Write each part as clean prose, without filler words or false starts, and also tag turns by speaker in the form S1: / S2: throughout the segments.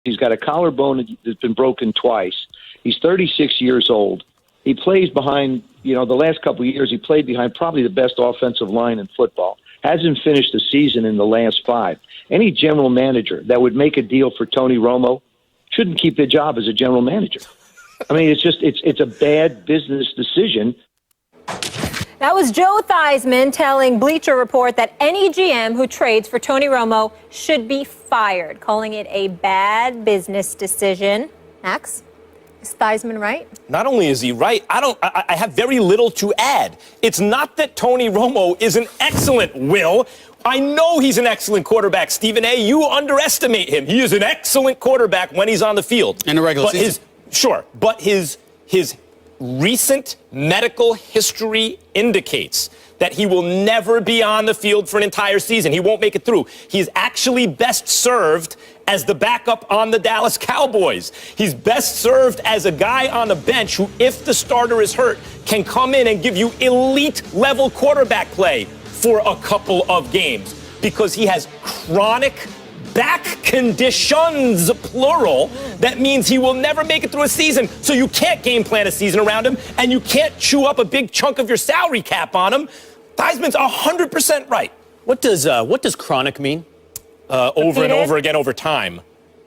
S1: He's got a collarbone that's been broken twice. He's 36 years old. He plays behind, the last couple of years, he played behind probably the best offensive line in football. Hasn't finished a season in the last 5. Any general manager that would make a deal for Tony Romo shouldn't keep their job as a general manager. I mean, it's a bad business decision.
S2: That was Joe Theismann telling Bleacher Report that any GM who trades for Tony Romo should be fired, calling it a bad business decision. Max, is Theismann right?
S3: Not only is he right, I have very little to add. It's not that Tony Romo is an excellent Will. I know he's an excellent quarterback, Stephen A. You underestimate him. He is an excellent quarterback when he's on the field.
S4: In the regular season.
S3: But his recent medical history indicates that he will never be on the field for an entire season. He won't make it through. He's actually best served as the backup on the Dallas Cowboys. He's best served as a guy on the bench who, if the starter is hurt, can come in and give you elite-level quarterback play for a couple of games because he has chronic back conditions, plural. That means he will never make it through a season. So you can't game plan a season around him, and you can't chew up a big chunk of your salary cap on him. Theismann's 100% right.
S4: What does chronic mean?
S3: Over and over again over time.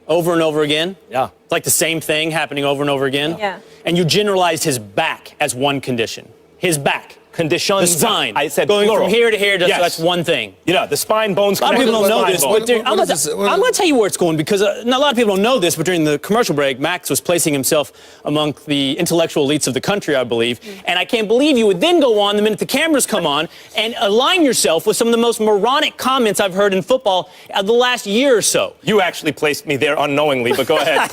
S4: Over and over again?
S3: Yeah.
S4: It's like the same thing happening over and over again?
S2: Yeah.
S4: And you generalized his back as one condition. His back.
S3: Conditions.
S4: The spine.
S3: I said
S4: going
S3: plural.
S4: from here to here,
S3: Yes.
S4: that's one thing.
S3: The spine bones.
S4: A lot of people don't know this, but I'm going to tell you where it's going because a lot of people don't know this, but during the commercial break, Max was placing himself among the intellectual elites of the country, I believe. And I can't believe you would then go on the minute the cameras come on and align yourself with some of the most moronic comments I've heard in football the last year or so.
S3: You actually placed me there unknowingly, but go ahead.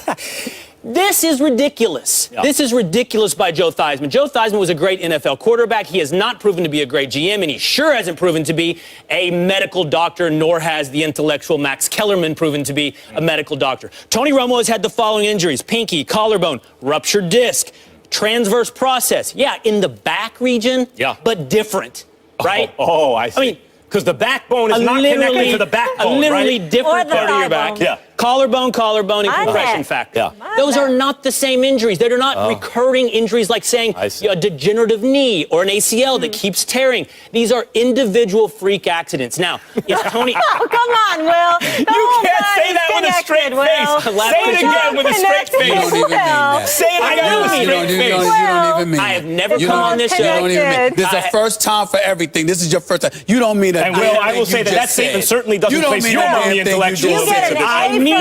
S4: This is ridiculous. Yeah. This is ridiculous by Joe Theismann. Joe Theismann was a great NFL quarterback. He has not proven to be a great GM, and he sure hasn't proven to be a medical doctor, nor has the intellectual Max Kellerman proven to be a medical doctor. Tony Romo has had the following injuries: pinky, collarbone, ruptured disc, transverse process. Yeah, in the back region, but different, right?
S3: I see.
S4: I mean,
S3: because the backbone is not connected to the backbone,
S4: a literally
S3: right?
S4: different part of your back.
S3: Yeah.
S4: Collarbone, and compression factor.
S3: Yeah.
S4: Those are not the same injuries. They're not recurring injuries like saying a degenerative knee or an ACL that keeps tearing. These are individual freak accidents. Now, if Tony...
S2: Oh, come on, Will.
S3: You can't say that with a straight face. Say it again with a straight face.
S4: You don't even mean that. Say it again with a straight face. You don't even mean that. I have never come on this show.
S5: You don't even mean this is the first time for everything. This is your first time. You don't mean that.
S3: And Will, I will say that statement certainly doesn't place you among the intellectuals.
S2: I mean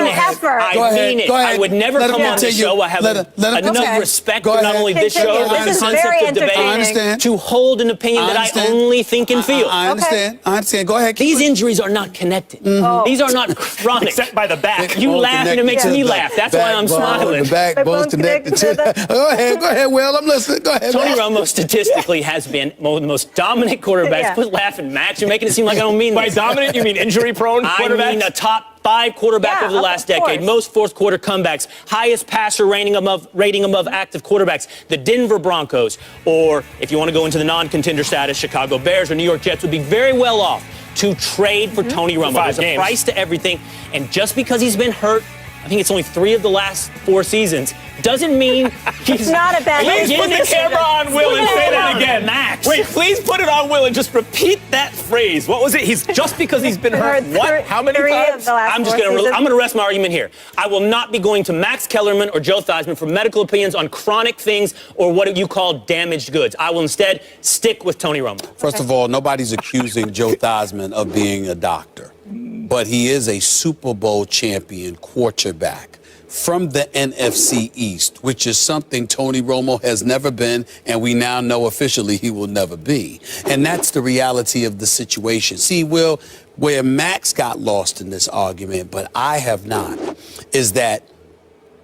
S2: it.
S4: I would never come on this show. I have enough respect for not only this show, but the concept of debate to hold an opinion that I only think and feel.
S5: I understand. I understand. Go ahead.
S4: These injuries are not connected. These are not chronic.
S3: Except by the back.
S4: You laugh and it makes me laugh. That's why I'm smiling.
S5: The backbone's connected to that. Go ahead, Will. I'm listening. Go ahead.
S4: Tony Romo statistically has been one of the most dominant quarterbacks. Quit laughing, Max. You're making it seem like I don't mean this.
S3: By dominant, you mean injury-prone quarterbacks?
S4: I mean a top 5 quarterback over the last decade, most fourth quarter comebacks, highest passer rating above active quarterbacks, the Denver Broncos, or if you want to go into the non-contender status, Chicago Bears or New York Jets would be very well off to trade for Tony Romo. There's a price to everything, and just because he's been hurt, I think it's only 3 of the last 4 seasons, doesn't mean he's
S2: not a bad.
S3: Please put the camera on Will and say that again.
S4: Max.
S3: Wait, please put it on Will and just repeat that phrase. What was it? He's just because he's been hurt. What? How many times?
S4: I'm going to rest my argument here. I will not be going to Max Kellerman or Joe Theismann for medical opinions on chronic things or what you call damaged goods. I will instead stick with Tony Romo.
S5: First of all, nobody's accusing Joe Theismann of being a doctor, but he is a Super Bowl champion quarterback from the NFC East, which is something Tony Romo has never been, and we now know officially he will never be. And that's the reality of the situation. See, Will, where Max got lost in this argument, but I have not, is that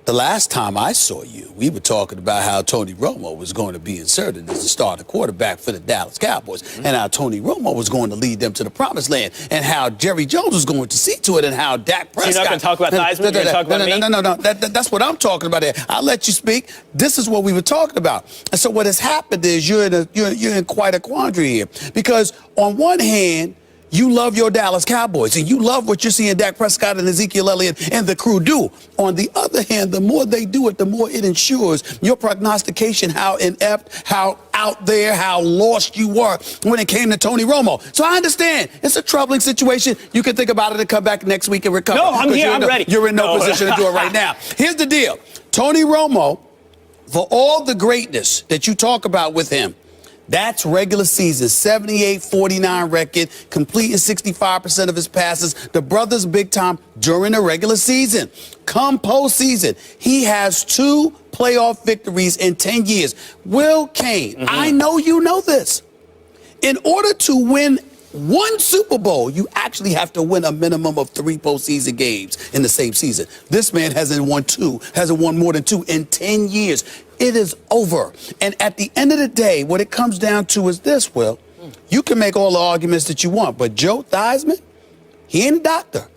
S5: the last time I saw you, we were talking about how Tony Romo was going to be inserted as the starter quarterback for the Dallas Cowboys, and how Tony Romo was going to lead them to the promised land, and how Jerry Jones was going to see to it, and how Dak Prescott...
S4: So you're not going to talk about Theismann? You're going to talk about me?
S5: No. That's what I'm talking about there. I'll let you speak. This is what we were talking about. And so what has happened is you're in quite a quandary here. Because on one hand, You love your Dallas Cowboys, and you love what you're seeing Dak Prescott and Ezekiel Elliott and the crew do. On the other hand, the more they do it, the more it ensures your prognostication, how inept, how out there, how lost you were when it came to Tony Romo. So I understand. It's a troubling situation. You can think about it and come back next week and recover.
S4: No, I'm here. I'm ready.
S5: You're in no position to do it right now. Here's the deal. Tony Romo, for all the greatness that you talk about with him, that's regular season, 78-49 record, completing 65% of his passes. The brother's big time during the regular season. Come postseason, he has 2 playoff victories in 10 years. Will Kane, I know you know this. In order to win 1 Super Bowl, you actually have to win a minimum of 3 postseason games in the same season. This man hasn't won more than 2 in 10 years. It is over. And at the end of the day, what it comes down to is this, Will. You can make all the arguments that you want, but Joe Theismann, he ain't a doctor,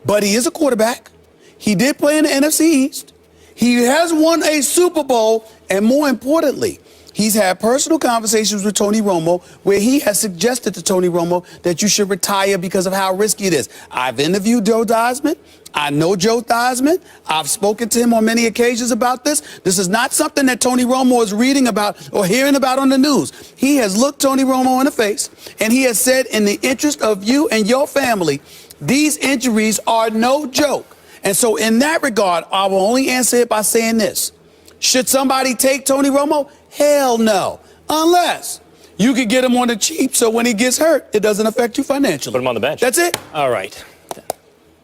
S5: but he is a quarterback. He did play in the NFC East. He has won a Super Bowl, and more importantly, he's had personal conversations with Tony Romo where he has suggested to Tony Romo that you should retire because of how risky it is. I've interviewed Joe Theismann. I know Joe Theismann. I've spoken to him on many occasions about this. This is not something that Tony Romo is reading about or hearing about on the news. He has looked Tony Romo in the face, and he has said, in the interest of you and your family, these injuries are no joke. And so in that regard, I will only answer it by saying this. Should somebody take Tony Romo? Hell no. Unless you could get him on the cheap so when he gets hurt, it doesn't affect you financially.
S3: Put him on the bench.
S5: That's it.
S4: All right.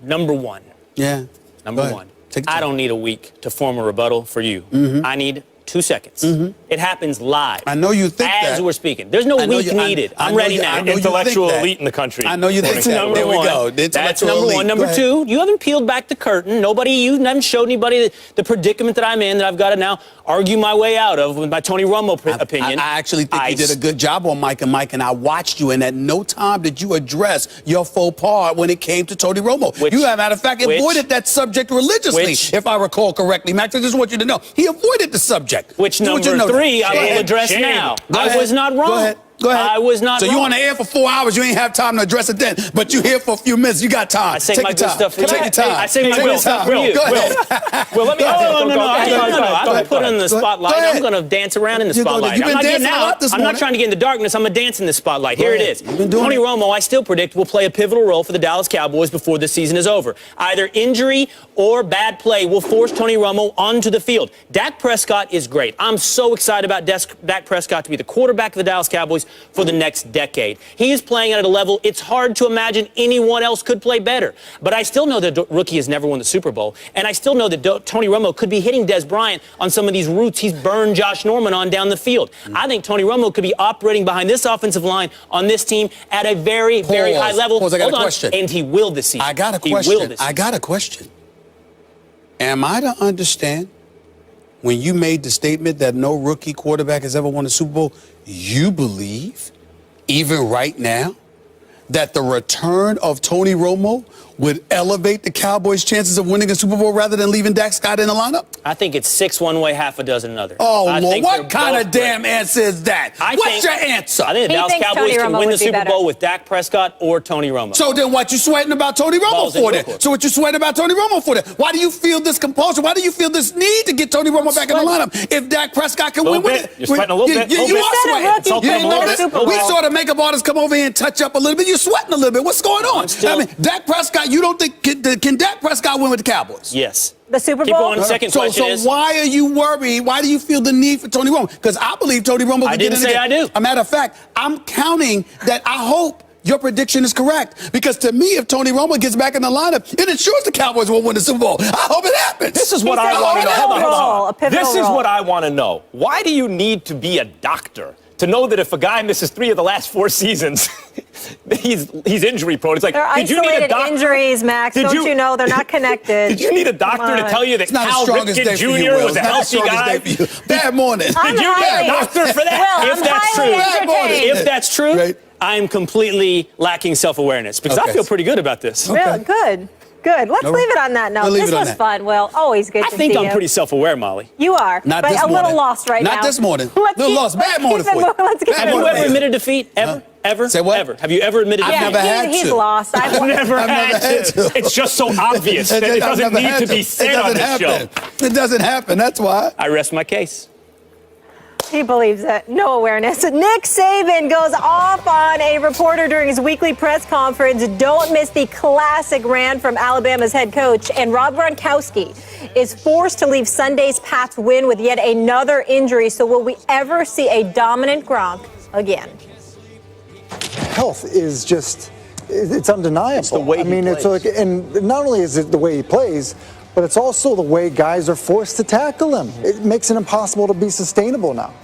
S4: Number one.
S5: Yeah.
S4: Number one.
S5: Take your time.
S4: I don't need a week to form a rebuttal for you. I need 2 seconds. It happens live.
S5: I know you think
S4: as
S5: that.
S4: we're speaking. There's no week needed. I'm ready now.
S3: Intellectual elite in the country.
S5: I know you think that.
S4: Number
S5: There we
S4: one.
S5: go. The
S4: That's
S5: intellectual
S4: number
S5: elite.
S4: one. Number two, you haven't peeled back the curtain. You haven't showed anybody the predicament that I'm in that I've got to now argue my way out of with my Tony Romo opinion.
S5: I actually think you did a good job on Mike, and I watched you, and at no time did you address your faux pas when it came to Tony Romo. You, as a matter of fact, avoided that subject religiously, if I recall correctly. Max, I just want you to know. He avoided the subject.
S4: Which number 3 I will address now. I was not wrong.
S5: Go ahead. Go ahead.
S4: I was not
S5: wrong. So you on the air for 4 hours, you ain't have time to address it then, but you here for a few minutes, you got time.
S4: I say my good stuff for you.
S5: Take your time.
S4: I say my good stuff for you.
S5: Go ahead.
S3: Well, let me
S4: No. I'm going to put it in the spotlight. I'm going to dance around in the spotlight. I'm not getting out. I'm not trying to get in the darkness. I'm going to dance in the spotlight. Here it is. Tony Romo, I still predict, will play a pivotal role for the Dallas Cowboys before the season is over. Either injury or bad play will force Tony Romo onto the field. Dak Prescott is great. I'm so excited about Dak Prescott to be the quarterback of the Dallas Cowboys for the next decade. He is playing at a level it's hard to imagine anyone else could play better. But I still know that the rookie has never won the Super Bowl, and I still know that Tony Romo could be hitting Des Bryant on some of these routes he's burned Josh Norman on down the field. I think Tony Romo could be operating behind this offensive line on this team at a very, very high level.
S5: I got a question.
S4: And he will this season.
S5: I got a question. Am I to understand when you made the statement that no rookie quarterback has ever won a Super Bowl, you believe, even right now, that the return of Tony Romo would elevate the Cowboys' chances of winning a Super Bowl rather than leaving Dak Scott in the lineup?
S4: I think it's 6 one way, half a dozen another.
S5: Oh, Lord, what kind of damn answer is that? What's your answer?
S4: I think the Dallas Cowboys can win the Super Bowl with Dak Prescott or Tony Romo.
S5: So then what you sweating about Tony Romo for then? So what you sweating about Tony Romo for then? Why do you feel this compulsion? Why do you feel this need to get Tony Romo back in the lineup if Dak Prescott can win with it?
S3: You're sweating a little bit.
S5: You are sweating. You didn't notice? We saw the makeup artists come over here and touch up a little bit. You're sweating a little bit. What's going on? I mean, Dak Prescott, you don't think, can Dak Prescott win with the Cowboys?
S4: Yes.
S2: The Super Bowl?
S4: Keep going. Second question is.
S5: So why are you worried? Why do you feel the need for Tony Romo? Because I believe Tony Romo can get in again.
S4: I didn't say I do.
S5: As a matter of fact, I'm counting that I hope your prediction is correct. Because to me, if Tony Romo gets back in the lineup, it ensures the Cowboys will win the Super Bowl. I hope it happens.
S3: This is what I want to know. Hold on. This is
S2: role.
S3: what I want to know. Why do you need to be a doctor to know that if a guy misses 3 of the last 4 seasons, he's injury prone? It's like,
S2: they're
S3: did you need a doctor?
S2: Injuries, Max. Don't you know they're not connected?
S3: Did you need a doctor to tell you that Cal Ripken Jr. was a healthy guy?
S5: Bad morning.
S3: Did you need a doctor for that?
S4: If that's true, I'm completely lacking self-awareness because I feel pretty good about this.
S2: Really good. Good. Let's leave it on that note. This was fun, Will. Always good to see you.
S4: I think I'm pretty self-aware, Molly.
S2: You are.
S5: Not
S2: but
S5: this
S2: a
S5: morning.
S2: little lost right now.
S5: Not this morning. A little lost. Bad morning for you.
S2: Let's get
S4: Have you ever admitted defeat? Ever? Ever?
S5: Say what?
S4: Ever. Have you ever admitted
S5: I've
S4: defeat?
S5: never had
S2: He's
S5: to.
S2: lost.
S3: I've never had to. It's just so obvious that it doesn't need to be said on the show.
S5: It doesn't happen. That's why.
S4: I rest my case.
S2: He believes it. No awareness. Nick Saban goes off on a reporter during his weekly press conference. Don't miss the classic rant from Alabama's head coach. And Rob Gronkowski is forced to leave Sunday's Pats win with yet another injury. So will we ever see a dominant Gronk again?
S6: Health is just, it's undeniable.
S7: It's the way he plays.
S6: It's like, and not only is it the way he plays, but it's also the way guys are forced to tackle him. It makes it impossible to be sustainable now.